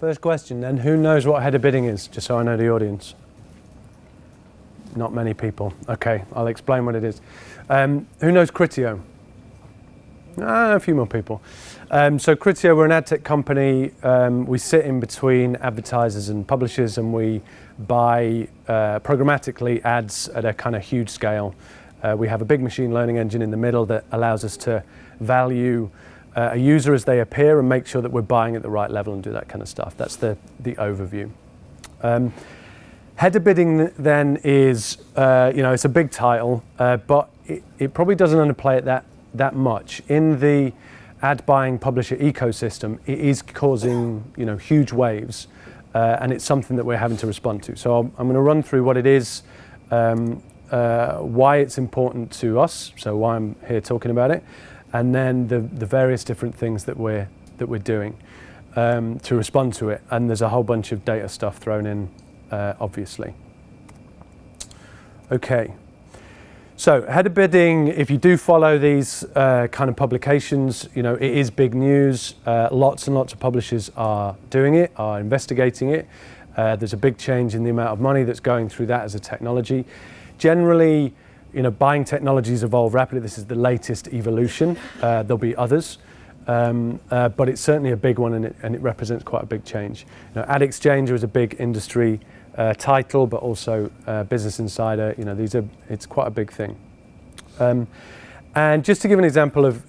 First question then, who knows what header bidding is, just so I know the audience? Not many people. Okay, I'll explain what it is. Who knows Criteo? A few more people. So Criteo, we're an ad tech company. We sit in between advertisers and publishers, and we buy programmatically ads at a kind of huge scale. We have a big machine learning engine in the middle that allows us to value a user as they appear and make sure that we're buying at the right level and do that kind of stuff. That's the overview. Header bidding then is, it's a big title, but it probably doesn't underplay it that much. In the ad buying publisher ecosystem, it is causing huge waves, and it's something that we're having to respond to. So I'm going to run through what it is, why it's important to us, so why I'm here talking about it, and then the various different things that we're doing to respond to it. And there's a whole bunch of data stuff thrown in, obviously. Okay. So header bidding, if you do follow these kind of publications, it is big news. Lots and lots of publishers are doing it, are investigating it. There's a big change in the amount of money that's going through that as a technology. Generally, buying technologies evolve rapidly. This is the latest evolution. There'll be others, but it's certainly a big one, and it represents quite a big change. Ad Exchanger is a big industry title, but also Business Insider. It's quite a big thing. And just to give an example of,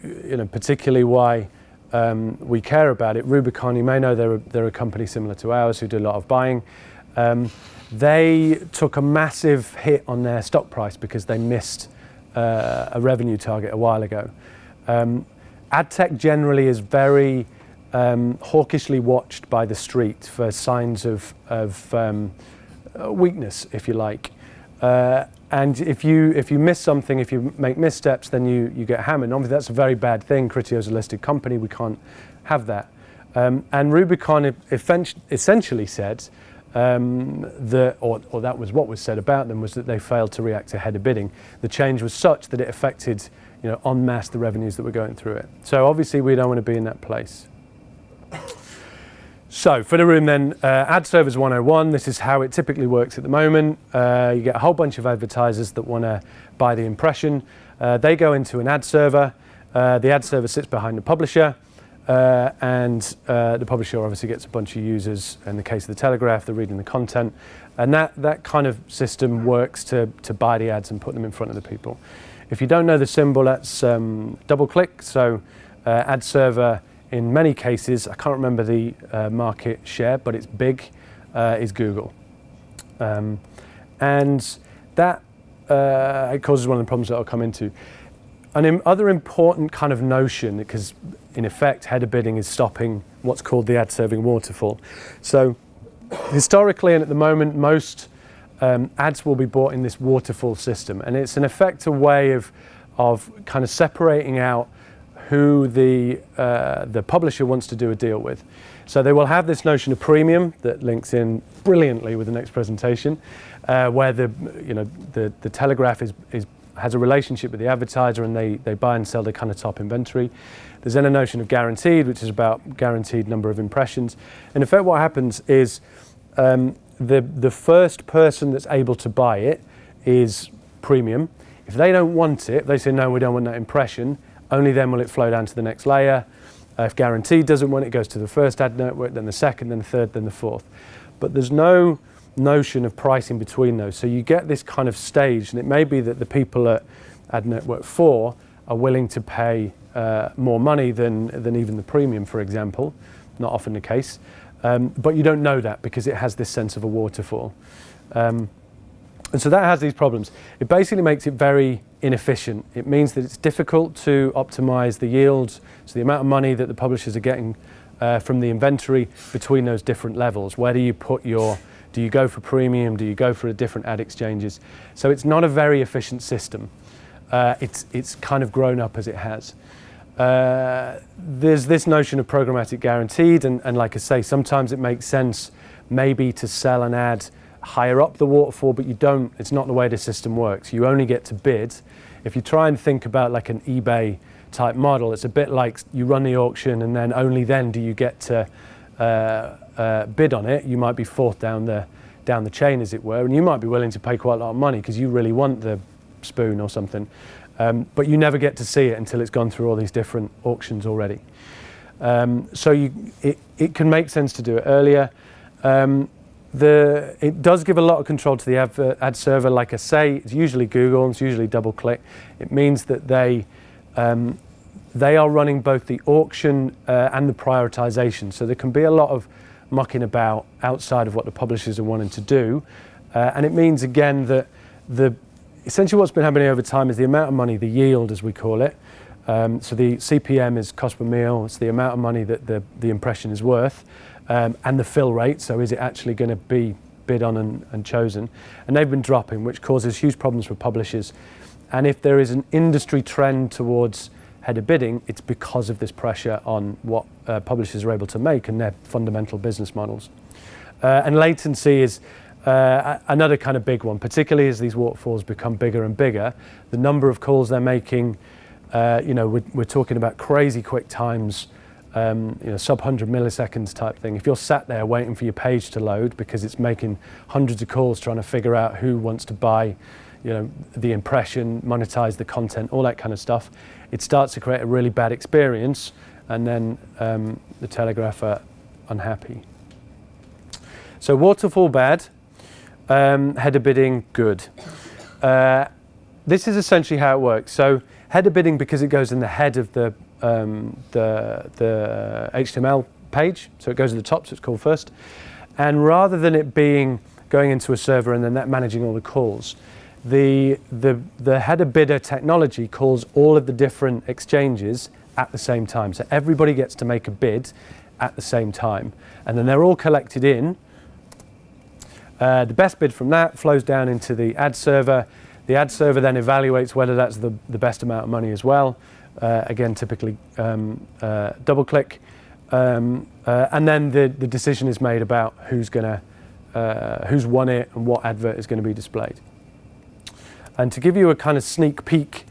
particularly why we care about it, Rubicon, you may know they're a company similar to ours who do a lot of buying. They took a massive hit on their stock price because they missed a revenue target a while ago. Ad tech generally is very hawkishly watched by the street for signs of weakness, if you like. And if you miss something, if you make missteps, then you get hammered. Obviously, that's a very bad thing. Criteo's a listed company. We can't have that. And Rubicon essentially said that was what was said about them, was that they failed to react to header bidding. The change was such that it affected, en masse the revenues that were going through it. So obviously we don't want to be in that place. So for the room then, Ad Servers 101, this is how it typically works at the moment. You get a whole bunch of advertisers that want to buy the impression. They go into an ad server. The ad server sits behind the publisher. And the publisher obviously gets a bunch of users. In the case of the Telegraph, they're reading the content, and that kind of system works to buy the ads and put them in front of the people. If you don't know the symbol, that's double click. So ad server, in many cases, I can't remember the market share, but it's big, is Google, and that it causes one of the problems that I'll come into. An other important kind of notion, because in effect, header bidding is stopping what's called the ad serving waterfall. So historically and at the moment, most ads will be bought in this waterfall system. And it's in effect a way of kind of separating out who the publisher wants to do a deal with. So they will have this notion of premium that links in brilliantly with the next presentation, where the Telegraph has a relationship with the advertiser, and they buy and sell the kind of top inventory. There's then a notion of guaranteed, which is about guaranteed number of impressions. In effect, what happens is the first person that's able to buy it is premium. If they don't want it, they say, no, we don't want that impression, only then will it flow down to the next layer. If guaranteed doesn't want it, it goes to the first ad network, then the second, then the third, then the fourth. But there's no notion of pricing between those. So you get this kind of stage, and it may be that the people at ad network 4 are willing to pay more money than even the premium, for example. Not often the case. But you don't know that because it has this sense of a waterfall. And so that has these problems. It basically makes it very inefficient. It means that it's difficult to optimize the yields, so the amount of money that the publishers are getting from the inventory between those different levels. Where do you put do you go for premium? Do you go for different ad exchanges? So it's not a very efficient system. It's kind of grown up as it has. There's this notion of programmatic guaranteed, and like I say, sometimes it makes sense maybe to sell an ad higher up the waterfall, but it's not the way the system works. You only get to bid. If you try and think about like an eBay type model, it's a bit like you run the auction and then only then do you get to bid on it, you might be fourth down the chain, as it were, and you might be willing to pay quite a lot of money because you really want the spoon or something, but you never get to see it until it's gone through all these different auctions already. So it can make sense to do it earlier. It does give a lot of control to the ad server. Like I say, it's usually Google, it's usually DoubleClick. It means that they are running both the auction and the prioritization. So there can be a lot of mucking about outside of what the publishers are wanting to do. And it means, again, that essentially what's been happening over time is the amount of money, the yield as we call it. So the CPM is cost per mille. It's the amount of money that the impression is worth. And the fill rate, so is it actually going to be bid on and chosen? And they've been dropping, which causes huge problems for publishers. And if there is an industry trend towards header bidding, it's because of this pressure on what publishers are able to make and their fundamental business models. And latency is another kind of big one, particularly as these waterfalls become bigger and bigger. The number of calls they're making, we're talking about crazy quick times, sub 100 milliseconds type thing. If you're sat there waiting for your page to load because it's making hundreds of calls trying to figure out who wants to buy, the impression, monetize the content, all that kind of stuff, it starts to create a really bad experience, and then the Telegraph are unhappy. So waterfall bad, header bidding good. This is essentially how it works. So header bidding, because it goes in the head of the HTML page, so it goes at the top, so it's called first. And rather than it going into a server and then that managing all the calls, the header bidder technology calls all of the different exchanges at the same time. So everybody gets to make a bid at the same time, and then they're all collected in. The best bid from that flows down into the ad server. The ad server then evaluates whether that's the best amount of money as well. Again, typically DoubleClick, and then the decision is made about who's won it and what advert is going to be displayed. And to give you a kind of sneak peek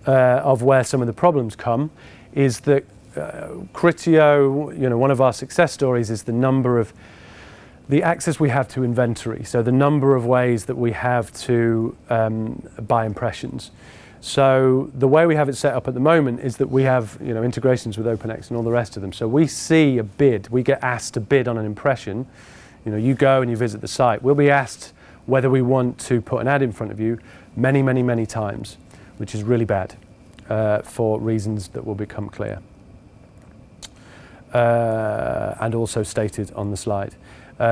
of where some of the problems come, is that Criteo, one of our success stories is the access we have to inventory. So the number of ways that we have to buy impressions. So the way we have it set up at the moment is that we have integrations with OpenX and all the rest of them. So we see a bid, we get asked to bid on an impression. You go and you visit the site. We'll be asked whether we want to put an ad in front of you many, many, many times, which is really bad for reasons that will become clear. And also stated on the slide.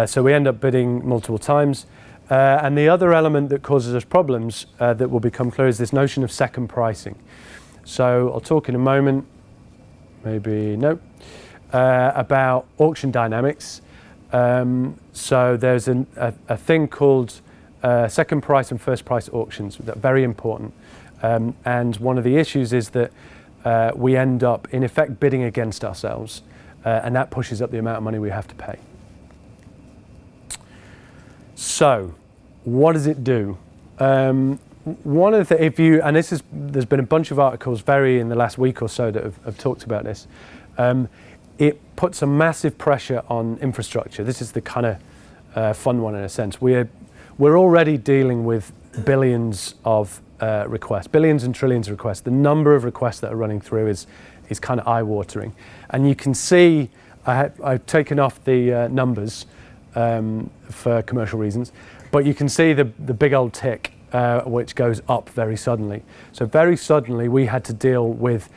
So we end up bidding multiple times. And the other element that causes us problems that will become clear is this notion of second pricing. So I'll talk in a moment, maybe no, about auction dynamics. So there's a thing called second price and first price auctions that are very important. And one of the issues is that we end up in effect bidding against ourselves, and that pushes up the amount of money we have to pay. So, what does it do? One of the there's been a bunch of articles in the last week or so that have talked about this. It puts a massive pressure on infrastructure. This is the kind of fun one in a sense. We're already dealing with billions of requests, billions and trillions of requests. The number of requests that are running through is kind of eye-watering, and you can see I've taken off the numbers for commercial reasons, but you can see the big old tick which goes up very suddenly. So very suddenly we had to deal with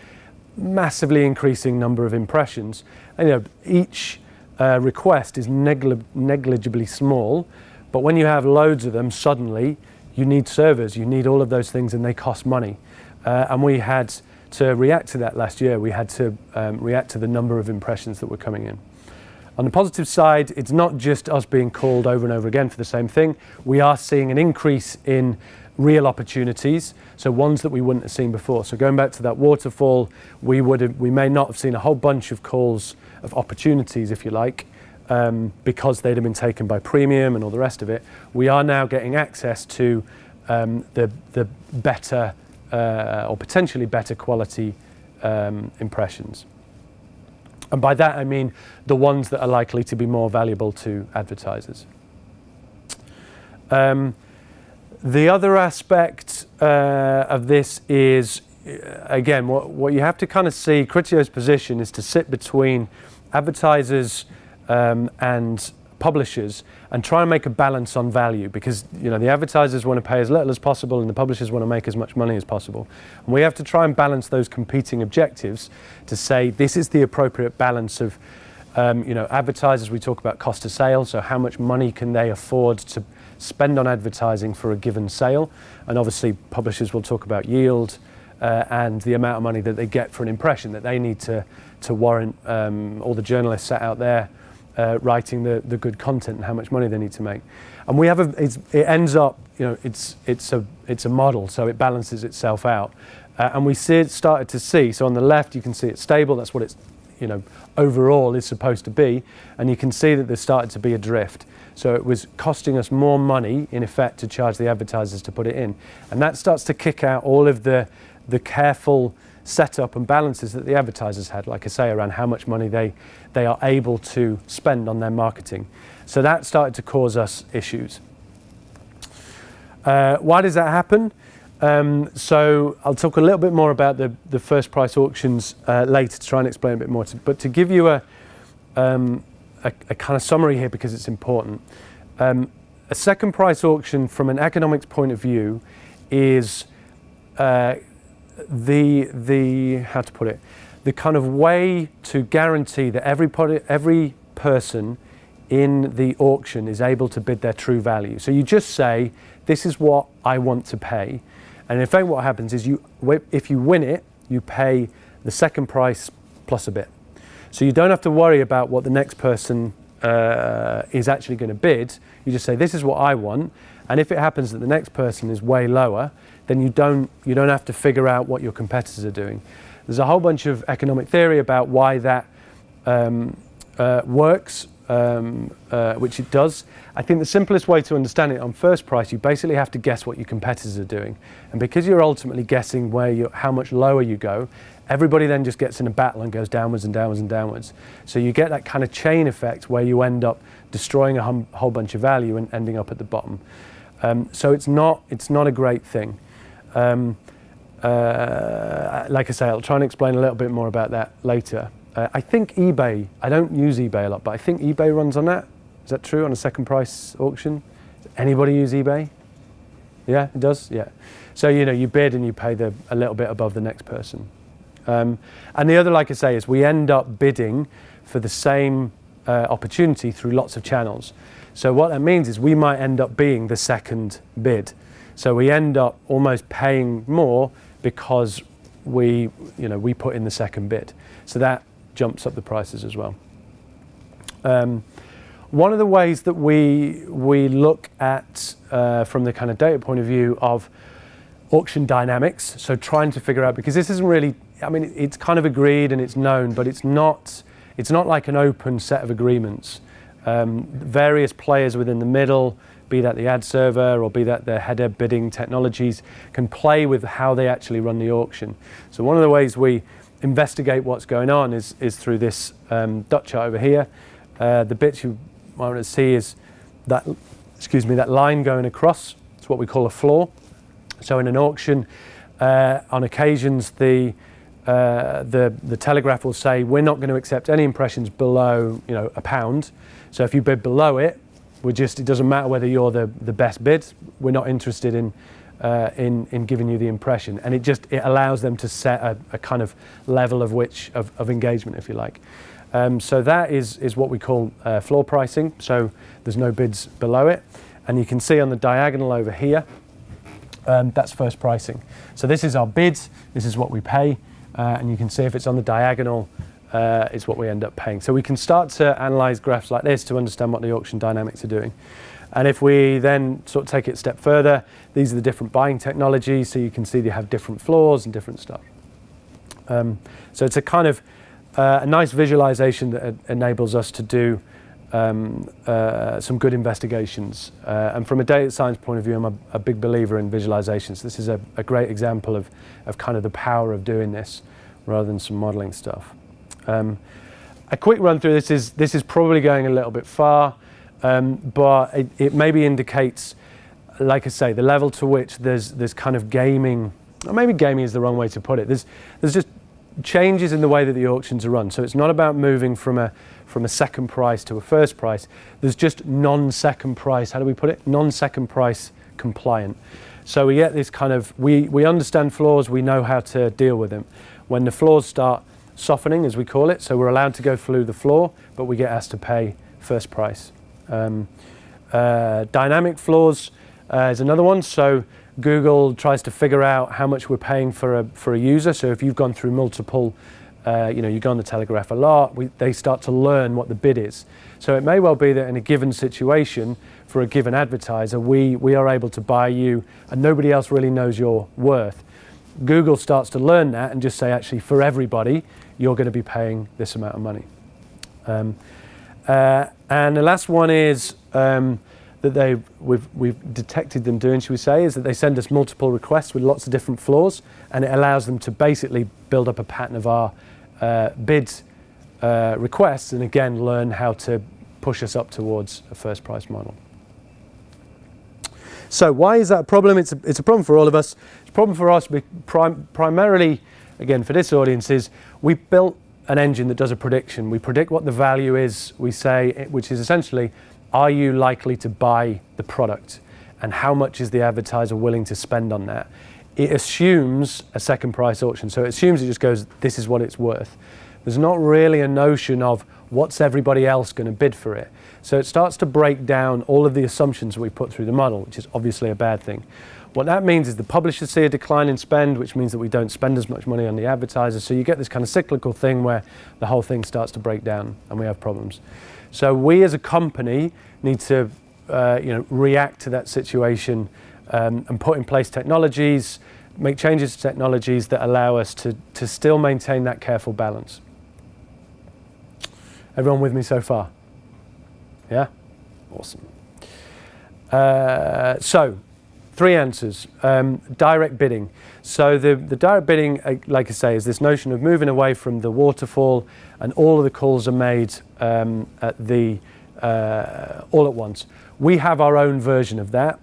massively increasing number of impressions, and each request is negligibly small, but when you have loads of them, suddenly you need servers, you need all of those things, and they cost money. And we had to react to that last year. We had to react to the number of impressions that were coming in. On the positive side, it's not just us being called over and over again for the same thing. We are seeing an increase in real opportunities, so ones that we wouldn't have seen before. So going back to that waterfall, we may not have seen a whole bunch of calls of opportunities, if you like, because they'd have been taken by premium and all the rest of it. We are now getting access to the better or potentially better quality impressions. And by that I mean the ones that are likely to be more valuable to advertisers. The other aspect of this is, again, what you have to kind of see, Criteo's position is to sit between advertisers and publishers and try and make a balance on value, because the advertisers want to pay as little as possible and the publishers want to make as much money as possible. And we have to try and balance those competing objectives to say this is the appropriate balance of advertisers. We talk about cost of sale, so how much money can they afford to spend on advertising for a given sale, and obviously publishers will talk about yield and the amount of money that they get for an impression that they need to warrant all the journalists sat out there writing the good content and how much money they need to make. And we have it ends up, it's a model, so it balances itself out. And we started to see, so on the left you can see it's stable, that's what it's overall is supposed to be, and you can see that there started to be a drift. So it was costing us more money, in effect, to charge the advertisers to put it in. And that starts to kick out all of the careful setup and balances that the advertisers had, like I say, around how much money they are able to spend on their marketing. So that started to cause us issues. Why does that happen? So I'll talk a little bit more about the first price auctions later to try and explain a bit more. But to give you a kind of summary here, because it's important. A second price auction from an economics point of view is how to put it, the kind of way to guarantee that every person in the auction is able to bid their true value. So you just say, this is what I want to pay. And in fact what happens is if you win it, you pay the second price plus a bit. So you don't have to worry about what the next person is actually going to bid. You just say, this is what I want. And if it happens that the next person is way lower, then you don't have to figure out what your competitors are doing. There's a whole bunch of economic theory about why that works, which it does. I think the simplest way to understand it on first price, you basically have to guess what your competitors are doing. And because you're ultimately guessing how much lower you go, everybody then just gets in a battle and goes downwards and downwards and downwards. So you get that kind of chain effect where you end up destroying a whole bunch of value and ending up at the bottom. So it's not a great thing. Like I say, I'll try and explain a little bit more about that later. I think eBay, I don't use eBay a lot, but I think eBay runs on that. Is that true, on a second price auction? Does anybody use eBay? Yeah, it does? Yeah. So, you bid and you pay a little bit above the next person. And the other, like I say, is we end up bidding for the same opportunity through lots of channels. So what that means is we might end up being the second bid. So we end up almost paying more because we put in the second bid. So that jumps up the prices as well. One of the ways that we look at from the kind of data point of view of auction dynamics, so trying to figure out, because this isn't really, it's kind of agreed and it's known, but it's not like an open set of agreements. Various players within the middle, be that the ad server or be that the header bidding technologies, can play with how they actually run the auction. So one of the ways we investigate what's going on is through this dot chart over here. The bits you might want to see is that line going across. It's what we call a floor. So in an auction, on occasions the Telegraph will say, we're not going to accept any impressions below £1. So if you bid below it, it doesn't matter whether you're the best bid, we're not interested in giving you the impression. And it allows them to set a kind of level of engagement, if you like. So that is what we call floor pricing. So there's no bids below it. And you can see on the diagonal over here, that's first pricing. So this is our bids, this is what we pay, and you can see if it's on the diagonal, it's what we end up paying. So we can start to analyze graphs like this to understand what the auction dynamics are doing. And if we then sort of take it a step further, these are the different buying technologies, so you can see they have different floors and different stuff. So it's a kind of a nice visualization that enables us to do some good investigations. And from a data science point of view, I'm a big believer in visualizations. This is a great example of kind of the power of doing this rather than some modeling stuff. a quick run through this is probably going a little bit far, but it maybe indicates, like I say, the level to which there's kind of gaming, or maybe gaming is the wrong way to put it. There's just changes in the way that the auctions are run. So it's not about moving from a second price to a first price. There's just non-second price, how do we put it? Non-second price compliant. So we get this kind of, we understand floors, we know how to deal with them. When the floors start softening, as we call it, so we're allowed to go through the floor, but we get asked to pay first price. Dynamic floors is another one. So Google tries to figure out how much we're paying for a user. So if you've gone through multiple, you go on the Telegraph a lot, they start to learn what the bid is. So it may well be that in a given situation, for a given advertiser, we are able to buy you and nobody else really knows your worth. Google starts to learn that and just say, actually, for everybody, you're going to be paying this amount of money. And the last one is that we've detected them doing, should we say, is that they send us multiple requests with lots of different floors, and it allows them to basically build up a pattern of our bid requests, and again learn how to push us up towards a first price model. So why is that a problem? It's a problem for all of us. It's a problem for us primarily, again, for this audience, is we built an engine that does a prediction. We predict what the value is, we say, which is essentially, are you likely to buy the product? And how much is the advertiser willing to spend on that? It assumes a second price auction. So it assumes, it just goes, this is what it's worth. There's not really a notion of what's everybody else going to bid for it. So it starts to break down all of the assumptions we put through the model, which is obviously a bad thing. What that means is the publishers see a decline in spend, which means that we don't spend as much money on the advertisers. So you get this kind of cyclical thing where the whole thing starts to break down and we have problems. So we as a company need to react to that situation and put in place technologies, make changes to technologies that allow us to still maintain that careful balance. Everyone with me so far? Yeah? Awesome. So, 3 answers. Direct bidding. So the direct bidding, like I say, is this notion of moving away from the waterfall, and all of the calls are made all at once. We have our own version of that,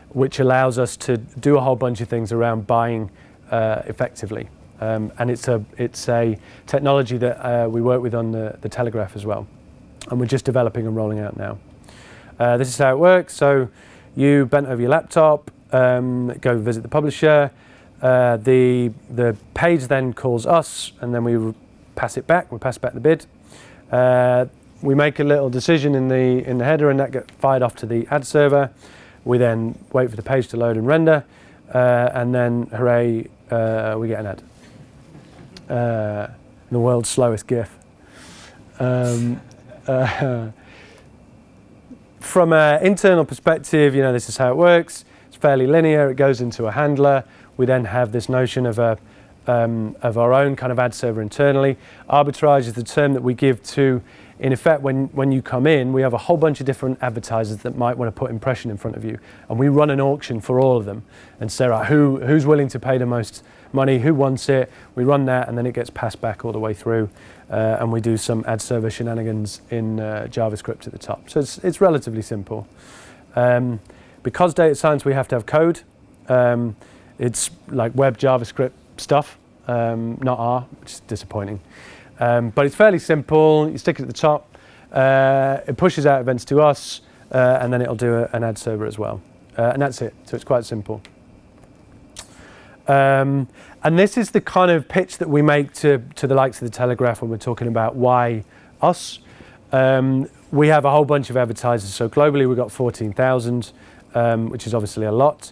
which allows us to do a whole bunch of things around buying effectively. And it's a technology that we work with on the Telegraph as well. And we're just developing and rolling out now. This is how it works. So you bent over your laptop, go visit the publisher. The page then calls us, and then we pass it back. We pass back the bid. We make a little decision in the header, and that gets fired off to the ad server. We then wait for the page to load and render, and then hooray, we get an ad. The world's slowest GIF. From an internal perspective, this is how it works. It's fairly linear. It goes into a handler. We then have this notion of our own kind of ad server internally. Arbitrage is the term that we give to, in effect, when you come in, we have a whole bunch of different advertisers that might want to put impression in front of you, and we run an auction for all of them and say, right, who's willing to pay the most money, who wants it? We run that, and then it gets passed back all the way through, and we do some ad server shenanigans in JavaScript at the top. So it's relatively simple. Because data science, we have to have code. It's like web JavaScript stuff, not R, which is disappointing. But it's fairly simple. You stick it at the top. It pushes out events to us, and then it'll do an ad server as well. And that's it. So it's quite simple. And this is the kind of pitch that we make to the likes of the Telegraph when we're talking about why us. We have a whole bunch of advertisers. So globally, we've got 14,000, which is obviously a lot.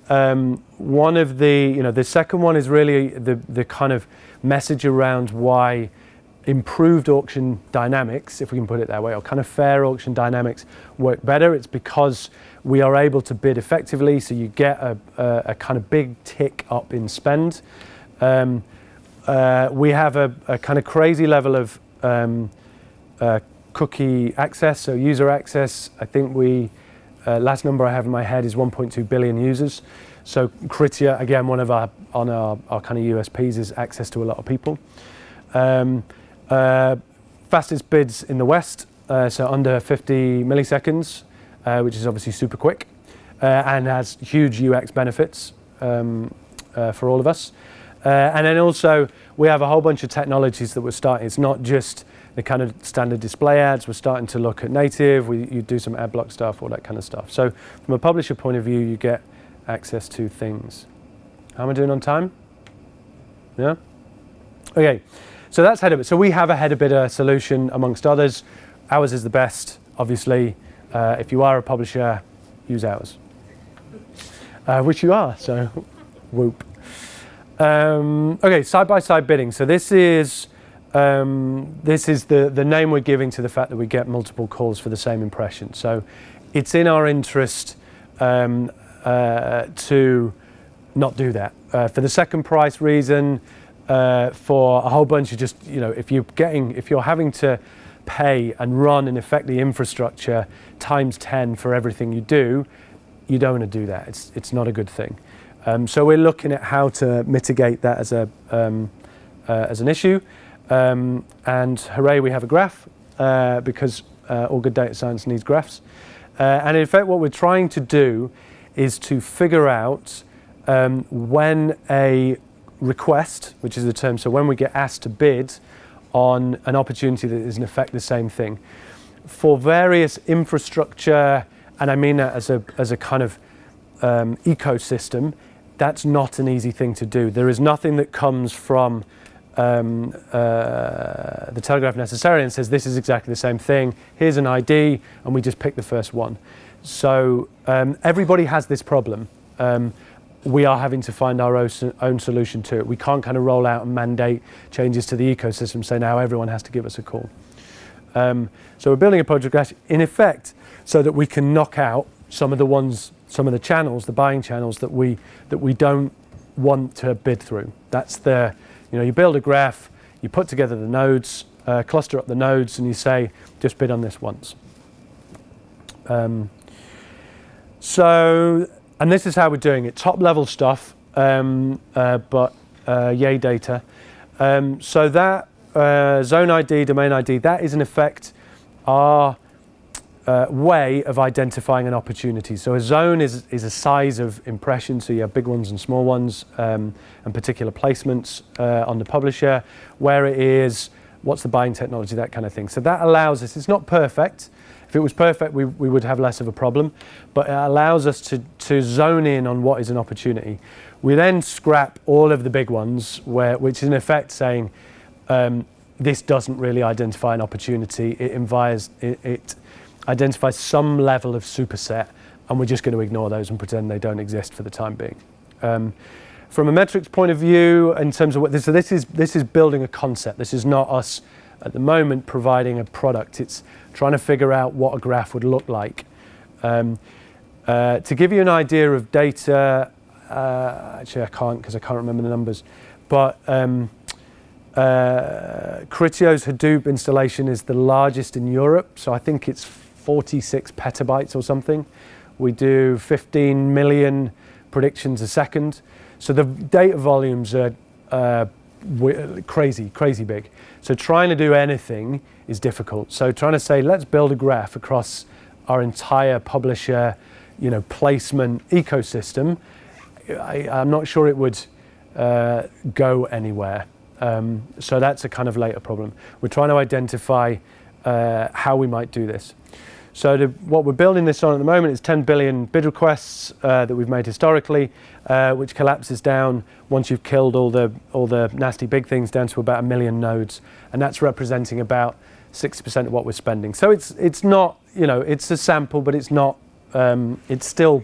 One of the second one is really the kind of message around why improved auction dynamics, if we can put it that way, or kind of fair auction dynamics work better. It's because we are able to bid effectively, so you get a kind of big tick up in spend. We have a kind of crazy level of cookie access, so user access. I think last number I have in my head is 1.2 billion users. So Criteo, again, one of our kind of USPs is access to a lot of people. fastest bids in the West, so under 50 milliseconds, which is obviously super quick, and has huge UX benefits for all of us. And then also, we have a whole bunch of technologies that we're starting. It's not just the kind of standard display ads. We're starting to look at native. You do some ad block stuff, all that kind of stuff. So from a publisher point of view, you get access to things. How am I doing on time? Yeah? Okay, so that's header bidder. So we have a header bidder solution amongst others. Ours is the best, obviously. If you are a publisher, use ours. Which you are, so whoop. Okay, side-by-side bidding. So this is the name we're giving to the fact that we get multiple calls for the same impression. So it's in our interest to not do that. For the second price reason, for a whole bunch of just, if you're having to pay and run in effect the infrastructure times 10 for everything you do, you don't want to do that. It's not a good thing. So we're looking at how to mitigate that as an issue. And hooray, we have a graph, because all good data science needs graphs. And in fact, what we're trying to do is to figure out when a request, which is the term, so when we get asked to bid on an opportunity that is in effect the same thing, for various infrastructure, and I mean that as a kind of ecosystem, that's not an easy thing to do. There is nothing that comes from the Telegraph necessarily and says this is exactly the same thing, here's an ID, and we just pick the first one. So everybody has this problem. We are having to find our own solution to it. We can't kind of roll out and mandate changes to the ecosystem, so now everyone has to give us a call. So we're building a project in effect so that we can knock out some of the channels, the buying channels that we don't want to bid through. That's you build a graph, you put together the nodes, cluster up the nodes, and you say, just bid on this once. And this is how we're doing it. Top level stuff, but yay data. So that zone ID, domain ID, that is in effect our way of identifying an opportunity. So a zone is a size of impression, so you have big ones and small ones, and particular placements on the publisher, where it is, what's the buying technology, that kind of thing. So that allows us, it's not perfect. If it was perfect, we would have less of a problem, but it allows us to zone in on what is an opportunity. We then scrap all of the big ones, which is in effect saying, this doesn't really identify an opportunity. It identifies some level of superset, and we're just going to ignore those and pretend they don't exist for the time being. From a metrics point of view, in terms of so this is building a concept. This is not us at the moment providing a product. It's trying to figure out what a graph would look like. To give you an idea of data, actually I can't because I can't remember the numbers, but Criteo's Hadoop installation is the largest in Europe, so I think it's 46 petabytes or something. We do 15 million predictions a second. So the data volumes are crazy big. So trying to do anything is difficult. So trying to say, let's build a graph across our entire publisher, placement ecosystem, I'm not sure it would go anywhere. So that's a kind of later problem. We're trying to identify how we might do this. So what we're building this on at the moment is 10 billion bid requests that we've made historically, which collapses down once you've killed all the nasty big things down to about 1 million nodes, and that's representing about 60% of what we're spending. So it's not, it's a sample, but it's not. It's still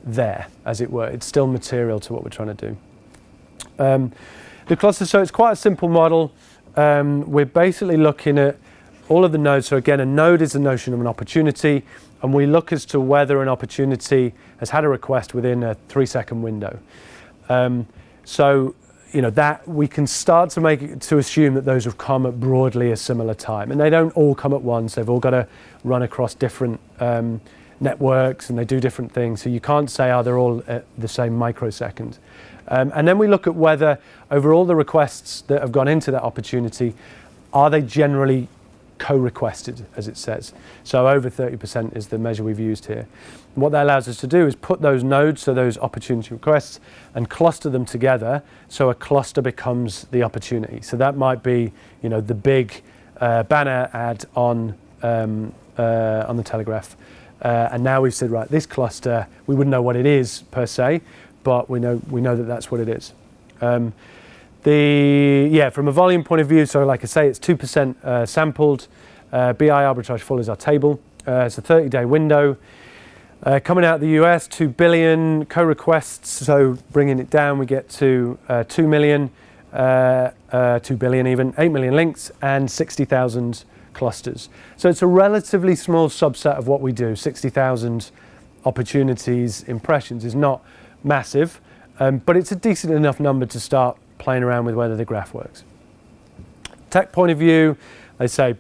there, as it were. It's still material to what we're trying to do. The cluster, so it's quite a simple model. We're basically looking at all of the nodes. So again, a node is the notion of an opportunity, and we look as to whether an opportunity has had a request within a 3-second window. So that we can start to assume that those have come at broadly a similar time, and they don't all come at once. They've all got to run across different networks, and they do different things. So you can't say, they're all at the same microsecond. And then we look at whether over all the requests that have gone into that opportunity, are they generally co-requested, as it says. So over 30% is the measure we've used here. And what that allows us to do is put those nodes, so those opportunity requests, and cluster them together so a cluster becomes the opportunity. So that might be, the big banner ad on the Telegraph. And now we've said, right, this cluster, we wouldn't know what it is per se, but we know that that's what it is. From a volume point of view, so like I say, it's 2% sampled. BI arbitrage full is our table. It's a 30-day window. Coming out of the US, 2 billion co-requests. So bringing it down, we get to 2 million, 2 billion even, 8 million links, and 60,000 clusters. So it's a relatively small subset of what we do. 60,000 opportunities, impressions is not massive, but it's a decent enough number to start playing around with whether the graph works. Tech point of view, they say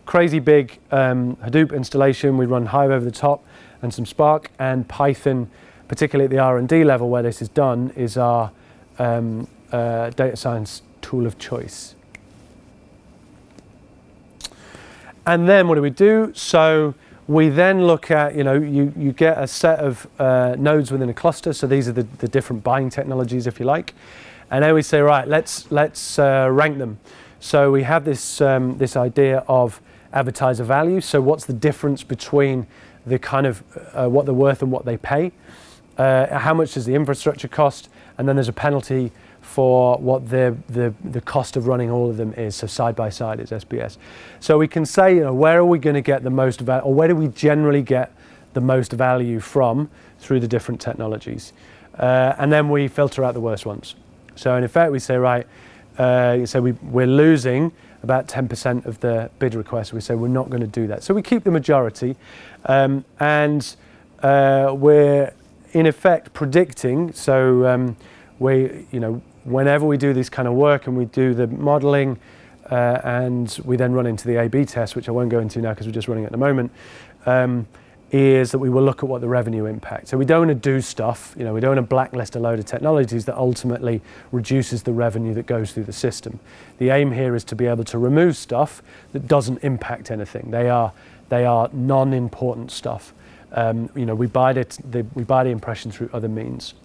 crazy big Hadoop installation. We run Hive over the top and some Spark, and Python, particularly at the R&D level where this is done, is our data science tool of choice. And then what do we do? So we then look at, you get a set of nodes within a cluster. So these are the different buying technologies, if you like. And then we say, right, let's rank them. So we have this idea of advertiser value. So what's the difference between the kind of what they're worth and what they pay? How much does the infrastructure cost? And then there's a penalty for what the cost of running all of them is. So side by side is SBS. So we can say, where are we going to get the most value, or where do we generally get the most value from through the different technologies? And then we filter out the worst ones. So in effect, we say, right, we're losing about 10% of the bid requests. We say we're not going to do that. So we keep the majority, and we're in effect predicting. So whenever we do this kind of work and we do the modeling, and we then run into the A/B test, which I won't go into now because we're just running at the moment, is that we will look at what the revenue impact. So we don't want to do stuff, we don't want to blacklist a load of technologies that ultimately reduces the revenue that goes through the system. The aim here is to be able to remove stuff that doesn't impact anything. They are non-important stuff. We buy the impression through other means.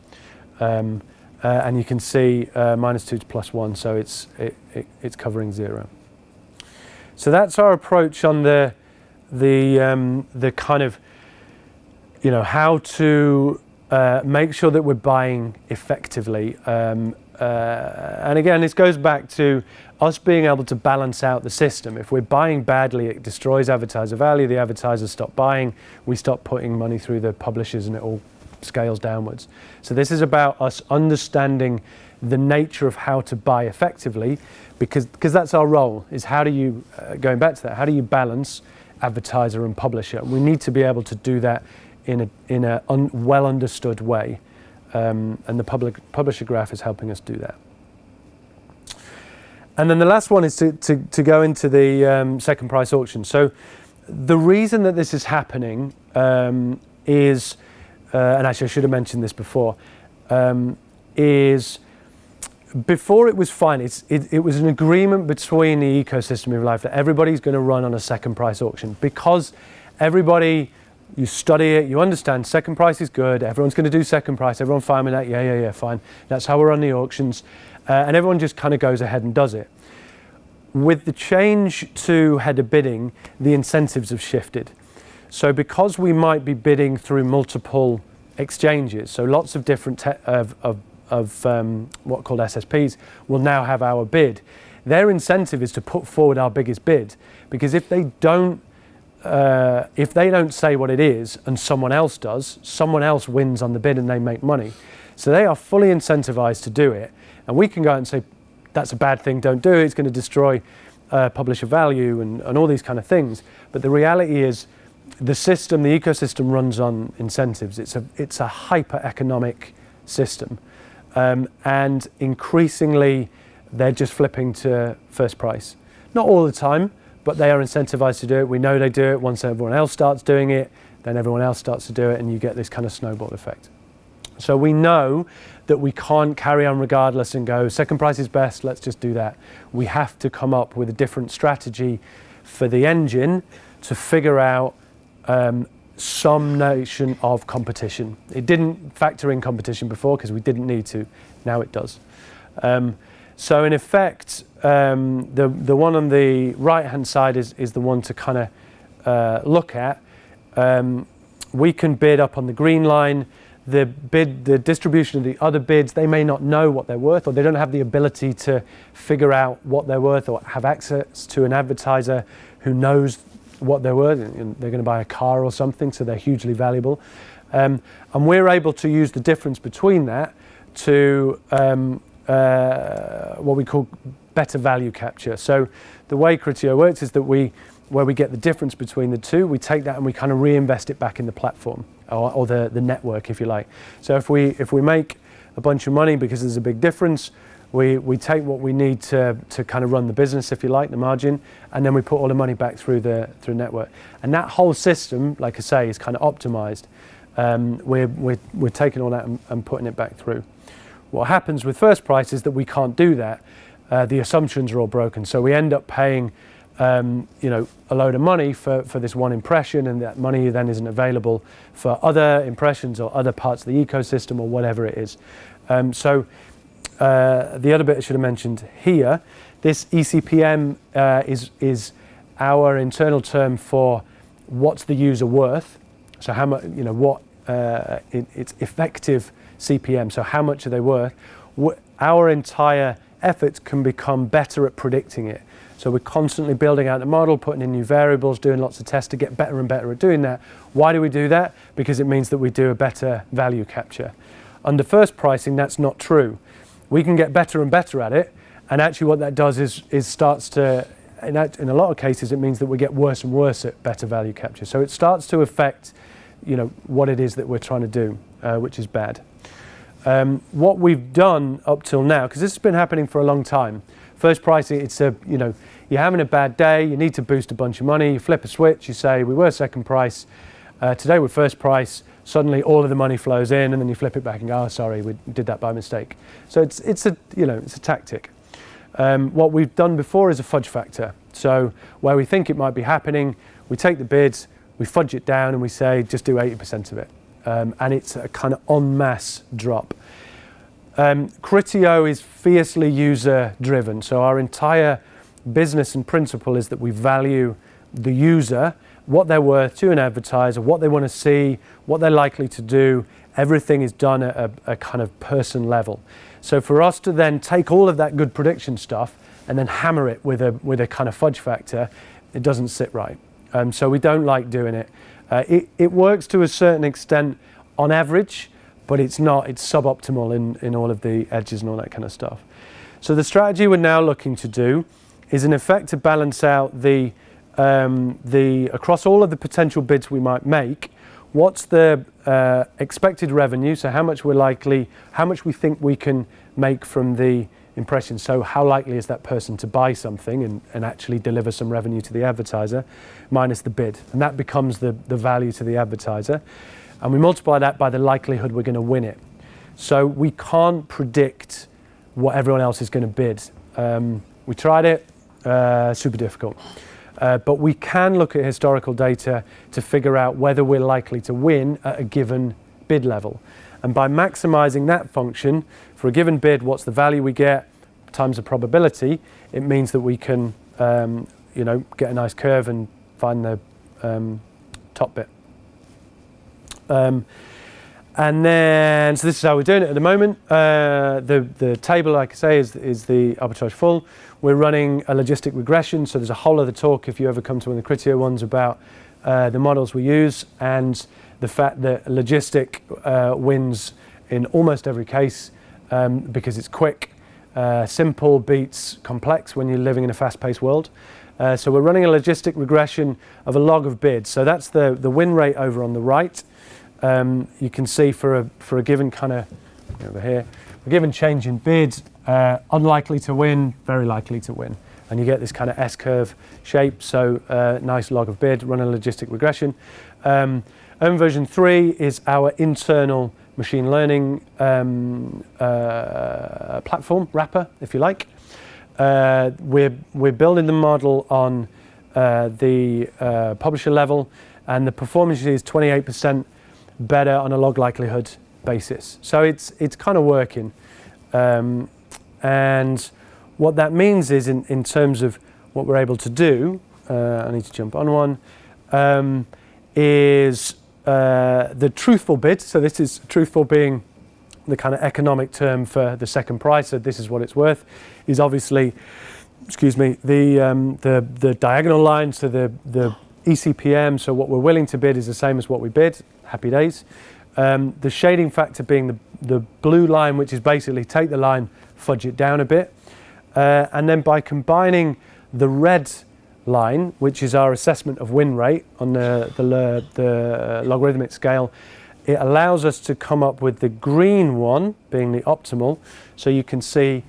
And you can see -2 to +1, so it's covering 0. So that's our approach on the kind of, how to make sure that we're buying effectively. And again, this goes back to us being able to balance out the system. If we're buying badly, it destroys advertiser value. The advertisers stop buying. We stop putting money through the publishers, and it all scales downwards. So this is about us understanding the nature of how to buy effectively, because that's our role, is how do you, going back to that, how do you balance advertiser and publisher? We need to be able to do that in a well understood way, and the publisher graph is helping us do that. And then the last one is to go into the second price auction. So the reason that this is happening is, and actually I should have mentioned this before, is before it was fine. It was an agreement between the ecosystem of life that everybody's going to run on a second price auction, because everybody, you study it, you understand second price is good, everyone's going to do second price, everyone fine with that, yeah, fine. That's how we run the auctions, and everyone just kind of goes ahead and does it. With the change to header bidding, the incentives have shifted. So because we might be bidding through multiple exchanges, so lots of different what are called SSPs will now have our bid. Their incentive is to put forward our biggest bid, because if they don't say what it is and someone else does, someone else wins on the bid and they make money. So they are fully incentivized to do it, and we can go out and say that's a bad thing, don't do it, it's going to destroy publisher value and all these kind of things. But the reality is, the system, the ecosystem runs on incentives. It's a hyper-economic system, and increasingly they're just flipping to first price. Not all the time, but they are incentivized to do it. We know they do it. Once everyone else starts doing it, then everyone else starts to do it, and you get this kind of snowball effect. So we know that we can't carry on regardless and go, second price is best, let's just do that. We have to come up with a different strategy for the engine to figure out some notion of competition. It didn't factor in competition before because we didn't need to. Now it does. So in effect, the one on the right-hand side is the one to kind of look at. We can bid up on the green line. The distribution of the other bids, they may not know what they're worth, or they don't have the ability to figure out what they're worth, or have access to an advertiser who knows what they're worth. And they're going to buy a car or something, so they're hugely valuable. And we're able to use the difference between that to what we call better value capture. So the way Criteo works is that where we get the difference between the two, we take that and we kind of reinvest it back in the platform or the network, if you like. So if we make a bunch of money because there's a big difference, we take what we need to kind of run the business, if you like, the margin, and then we put all the money back through network. And that whole system, like I say, is kind of optimized. We're taking all that and putting it back through. What happens with first price is that we can't do that. The assumptions are all broken, so we end up paying a load of money for this one impression, and that money then isn't available for other impressions or other parts of the ecosystem or whatever it is. So the other bit I should have mentioned here, this eCPM is our internal term for what's the user worth. So how much, it's effective CPM. So how much are they worth? Our entire efforts can become better at predicting it. So we're constantly building out the model, putting in new variables, doing lots of tests to get better and better at doing that. Why do we do that? Because it means that we do a better value capture. Under first pricing, that's not true. We can get better and better at it, and actually what that does is starts to, in a lot of cases, it means that we get worse and worse at better value capture. So it starts to affect, what it is that we're trying to do, which is bad. What we've done up till now, because this has been happening for a long time. First pricing, it's you're having a bad day, you need to boost a bunch of money, you flip a switch, you say, we were second price, today we're first price, suddenly all of the money flows in, and then you flip it back and go, oh, sorry, we did that by mistake. So it's a tactic. What we've done before is a fudge factor. So where we think it might be happening, we take the bids, we fudge it down, and we say, just do 80% of it. And it's a kind of en masse drop. Criteo is fiercely user driven. So our entire business and principle is that we value the user, what they're worth to an advertiser, what they want to see, what they're likely to do. Everything is done at a kind of person level. So for us to then take all of that good prediction stuff and then hammer it with a kind of fudge factor, it doesn't sit right. So we don't like doing it. It works to a certain extent on average, but it's suboptimal in all of the edges and all that kind of stuff. So the strategy we're now looking to do is in effect to balance out the across all of the potential bids we might make, what's the expected revenue, so how much we think we can make from the impression, so how likely is that person to buy something and actually deliver some revenue to the advertiser, minus the bid, and that becomes the value to the advertiser, and we multiply that by the likelihood we're going to win it. So we can't predict what everyone else is going to bid. We tried it, super difficult. But we can look at historical data to figure out whether we're likely to win at a given bid level. And by maximizing that function, for a given bid, what's the value we get times the probability, it means that we can get a nice curve and find the top bit. And then, so this is how we're doing it at the moment. The table, like I say, is the arbitrage full. We're running a logistic regression, so there's a whole other talk if you ever come to one of the Criteo ones about the models we use and the fact that logistic wins in almost every case because it's quick. Simple beats complex when you're living in a fast-paced world. So we're running a logistic regression of a log of bids. So that's the win rate over on the right. You can see for a given kind of, over here, a given change in bids, unlikely to win, very likely to win. And you get this kind of S-curve shape, so nice log of bid, run a logistic regression. Version 3 is our internal machine learning platform, wrapper, if you like. We're building the model on the publisher level, and the performance is 28% better on a log likelihood basis. So it's kind of working. And what that means is in terms of what we're able to do, I need to jump on one, is the truthful bid. So this is truthful being the kind of economic term for the second price, so this is what it's worth, is obviously, the diagonal line, so the ECPM, so what we're willing to bid is the same as what we bid, happy days. The shading factor being the blue line, which is basically take the line, fudge it down a bit. And then by combining the red line, which is our assessment of win rate on the logarithmic scale, it allows us to come up with the green one being the optimal. So you can see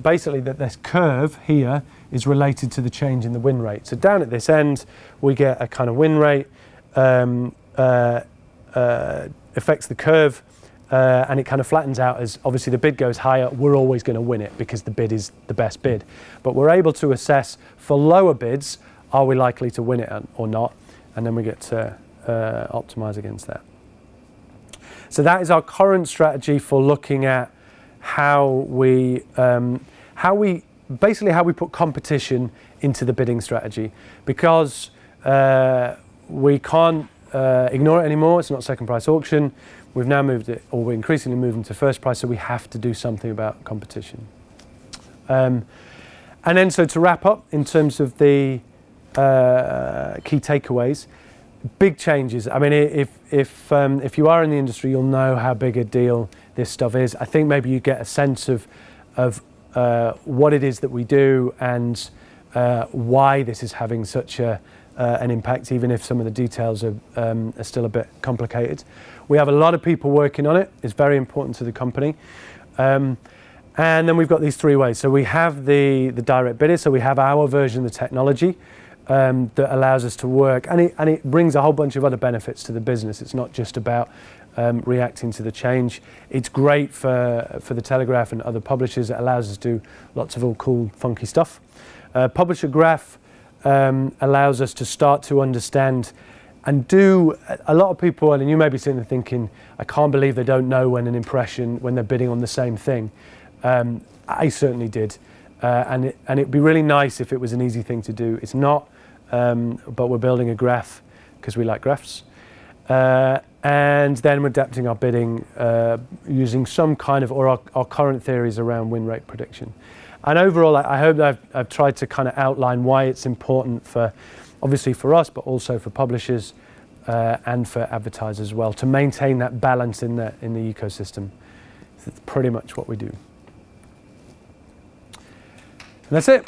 basically that this curve here is related to the change in the win rate. So down at this end, we get a kind of win rate, affects the curve, and it kind of flattens out as obviously the bid goes higher, we're always going to win it because the bid is the best bid. But we're able to assess for lower bids, are we likely to win it or not? And then we get to optimize against that. So that is our current strategy for looking at how we put competition into the bidding strategy, because we can't ignore it anymore. It's not second price auction. We've now moved it, or we're increasingly moving to first price, so we have to do something about competition. And then, so to wrap up, in terms of the key takeaways, big changes. I mean, if you are in the industry, you'll know how big a deal this stuff is. I think maybe you get a sense of what it is that we do and why this is having such an impact, even if some of the details are still a bit complicated. We have a lot of people working on it. It's very important to the company. And then we've got these three ways. So we have the direct bidder. So we have our version of the technology that allows us to work. And it brings a whole bunch of other benefits to the business. It's not just about reacting to the change. It's great for the Telegraph and other publishers. It allows us to do lots of all cool, funky stuff. Publisher Graph allows us to start to understand and do a lot of people, and you may be sitting there thinking, I can't believe they don't know when they're bidding on the same thing. I certainly did. And it'd be really nice if it was an easy thing to do. It's not, but we're building a graph because we like graphs. And then we're adapting our bidding using some kind of, or our current theories around win rate prediction. And overall, I hope that I've tried to kind of outline why it's important for, obviously for us, but also for publishers and for advertisers as well, to maintain that balance in the ecosystem. That's pretty much what we do. And that's it.